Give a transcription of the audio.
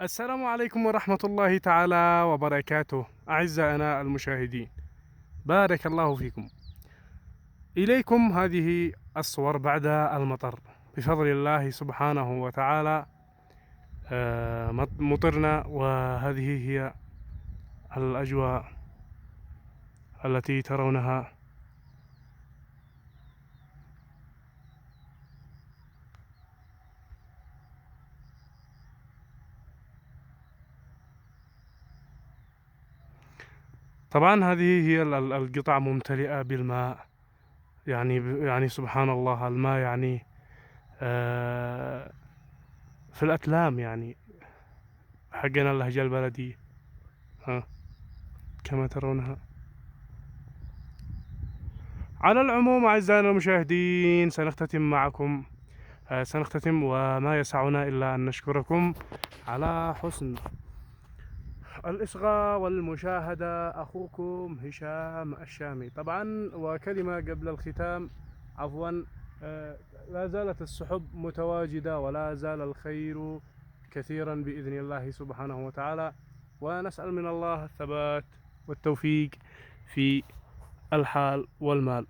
السلام عليكم ورحمة الله تعالى وبركاته. أعزائنا المشاهدين، بارك الله فيكم. إليكم هذه الصور بعد المطر بفضل الله سبحانه وتعالى. مطرنا، وهذه هي الأجواء التي ترونها. طبعا هذه هي القطع ممتلئة بالماء. يعني سبحان الله، الماء يعني آه، في الأتلام، يعني حقنا اللهجة البلدية. ها، كما ترونها. على العموم أعزائنا المشاهدين، سنختتم وما يسعنا إلا أن نشكركم على حسن الإصغاء والمشاهدة. أخوكم هشام الشامي طبعا. وكلمة قبل الختام، عفوا. لا زالت السحب متواجدة ولا زال الخير كثيرا بإذن الله سبحانه وتعالى، ونسأل من الله الثبات والتوفيق في الحال والمال.